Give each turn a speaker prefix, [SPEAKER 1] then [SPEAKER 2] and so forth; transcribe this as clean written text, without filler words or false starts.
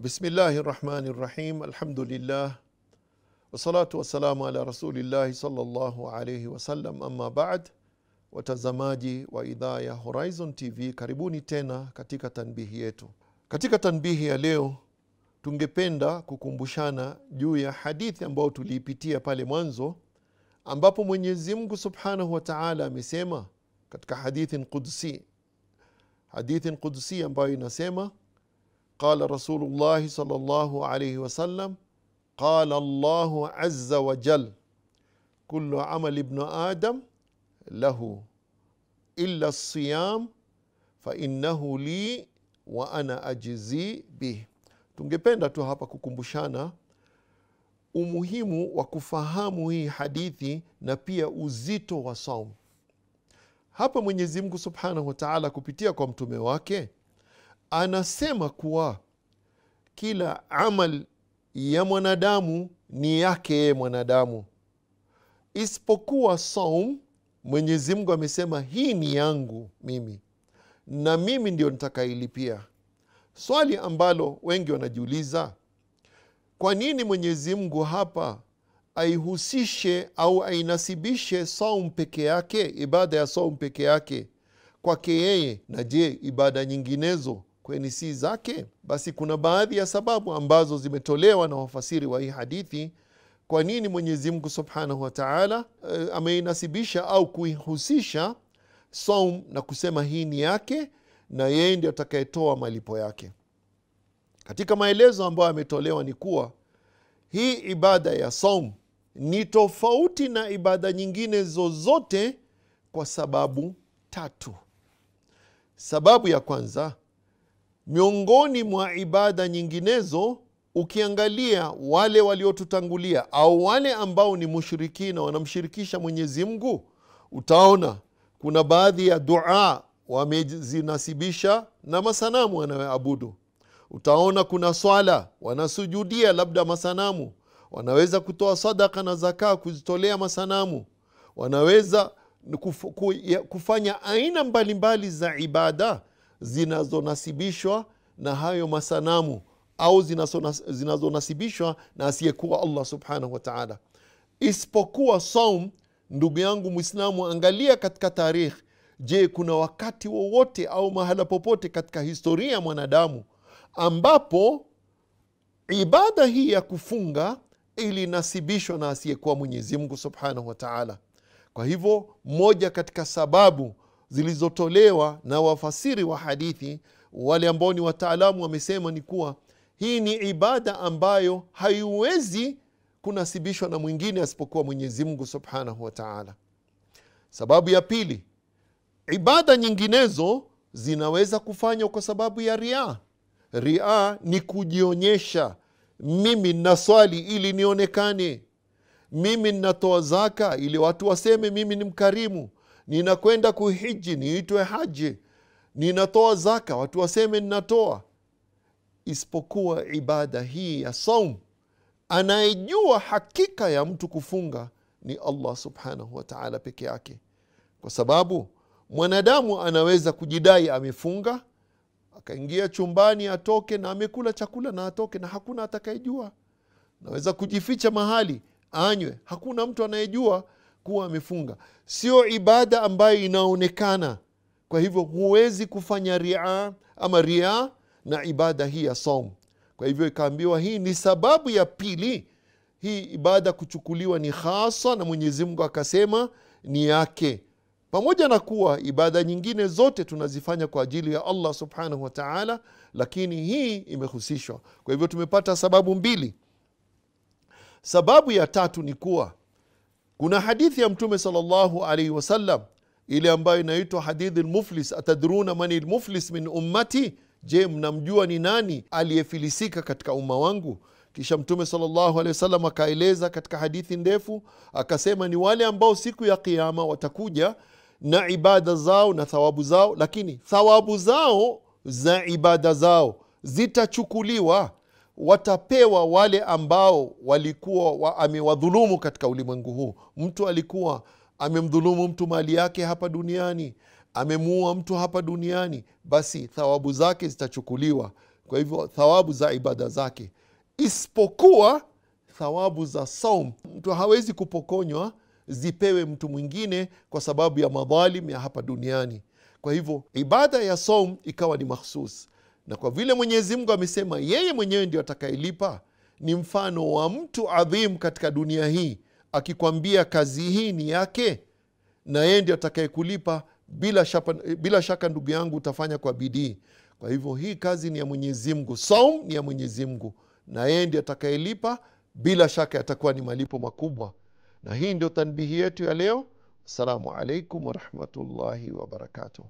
[SPEAKER 1] Bismillahirrahmanirrahim. Alhamdulillah. Wassalatu wassalamu ala rasulillahi sallallahu alayhi wasallam. Amma ba'd. Watazamaji wa idhaa ya Horizon TV, karibuni tena katika tanbihi yetu. Katika tanbihi ya leo tungependa kukumbushana juu ya hadithi ambayo tuliipitia pale mwanzo, ambapo Mwenyezi Mungu Subhanahu wa Ta'ala amesema katika hadithin qudsi ambayo inasema قال رسول الله صلى الله عليه وسلم قال الله عز وجل كل عمل ابن آدم له إلا الصيام فإنه لي وأنا أجزي به. Tungependa tu hapa kukumbushana umuhimu wa kufahamu hii hadithi na pia uzito wa saum. Hapa Mwenyezi Mungu Subhanahu wa Ta'ala kupitia kwa mtume wake anasema kuwa kila amal ya mwanadamu ni yake mwanadamu, isipokuwa saum. Mwenyezi Mungu amesema hii ni yangu mimi na mimi ndio nitakailipia. Swali ambalo wengi wanajiuliza, kwa nini Mwenyezi Mungu hapa aihusishe au ainasibishe saum peke yake, ibada ya saum peke yake kwake yeye, na je ibada nyinginezo kweni si zake? Basi kuna baadhi ya sababu ambazo zimetolewa na wafasiri wa hii hadithi kwa nini Mwenyezi Mungu Subhanahu wa Ta'ala ameinasibisha au kuihusisha saum na kusema hii ni yake na yeye ndiye atakayetoa malipo yake. Katika maelezo ambayo yametolewa ni kuwa hii ibada ya saum ni tofauti na ibada nyingine zozote kwa sababu tatu. Sababu ya kwanza, miongoni mwa ibada nyinginezo ukiangalia wale waliotutangulia au wale ambao ni mushrikina wanamshirikisha Mwenyezi Mungu, utaona kuna baadhi ya dua wamezinasibisha na masanamu wanayoabudu. Utaona kuna swala wanasujudia labda masanamu, wanaweza kutoa sadaka na zaka kuzitolea masanamu, wanaweza kufanya aina mbalimbali za ibada zinazonasibishwa na hayo masanamu au zinazonasibishwa na asiyekuwa Allah Subhanahu wa Ta'ala. Isipokuwa saum, ndugu yangu Muislamu, angalia katika tarikh. Je, kuna wakati wowote au mahala popote katika historia ya mwanadamu ambapo ibada hii ya kufunga ilinasibishwa na asiyekuwa Mwenyezi Mungu Subhanahu wa Ta'ala? Kwa hivyo moja katika sababu zilizotolewa na wafasiri wa hadithi wale ambao ni wataalamu wamesema ni kuwa hii ni ibada ambayo haiwezi kunasibishwa na mwingine asipokuwa Mwenyezi Mungu Subhanahu wa Ta'ala. Sababu ya pili, ibada nyinginezo zinaweza kufanywa kwa sababu ya riaa. Riaa ni kujionyesha, mimi ninaswali ili nionekane, mimi ninatoa zaka ili watu waseme mimi ni mkarimu, ninakwenda kuhiji niitwe haji, ninatoa zaka watu waseme ninatoa. Isipokuwa ibada hii ya saum, anayejua hakika ya mtu kufunga ni Allah Subhanahu wa Ta'ala peke yake. Kwa sababu mwanadamu anaweza kujidai amefunga, akaingia chumbani atoke na amekula chakula na atoke na hakuna atakayejua. Naweza kujificha mahali anywe, hakuna mtu anayejua kuwa amefunga. Sio ibada ambayo inaonekana. Kwa hivyo huwezi kufanya riaa na ibada hii ya saum. Kwa hivyo ikaambiwa hii ni sababu ya pili, hii ibada kuchukuliwa ni khasa na Mwenyezi Mungu akasema ni yake, pamoja na kuwa ibada nyingine zote tunazifanya kwa ajili ya Allah Subhanahu wa Ta'ala, lakini hii imehusishwa. Kwa hivyo tumepata sababu mbili. Sababu ya tatu ni kuwa kuna hadithi ya Mtume sallallahu alaihi wasallam ile ambayo inaitwa hadithi al-muflis, atadruna mani al-muflis min ummati, je mnamjua ni nani aliyefilisika katika umma wangu? Kisha Mtume sallallahu alaihi wasallam akaeleza katika hadithi ndefu, akasema ni wale ambao siku ya kiyama watakuja na ibada zao na thawabu zao, lakini thawabu zao za ibada zao zitachukuliwa, watapewa wale ambao walikuwa amewadhulumu katika ulimwengu huu. Mtu alikuwa amemdhulumu mtu mali yake hapa duniani, amemuua mtu hapa duniani, basi thawabu zake zitachukuliwa. kwa hivyo thawabu za ibada zake, isipokuwa thawabu za saum mtu hawezi kupokonywa zipewe mtu mwingine kwa sababu ya madhalim ya hapa duniani. Kwa hivyo ibada ya saum ikawa ni mahsus, na kwa vile Mwenyezi Mungu amesema yeye mwenyewe ndio atakayelipa, ni mfano wa mtu adhim katika dunia hii akikwambia kazi hii ni yake na yeye ndio atakayekulipa, bila shaka ndugu yangu utafanya kwa bidii. Kwa hivyo hii kazi ni ya Mwenyezi Mungu, saum ni ya Mwenyezi Mungu na yeye ndio atakayelipa, bila shaka yatakuwa ni malipo makubwa. Na hii ndio tanbihi yetu ya leo. Assalamu alaikum warahmatullahi wabarakatuh.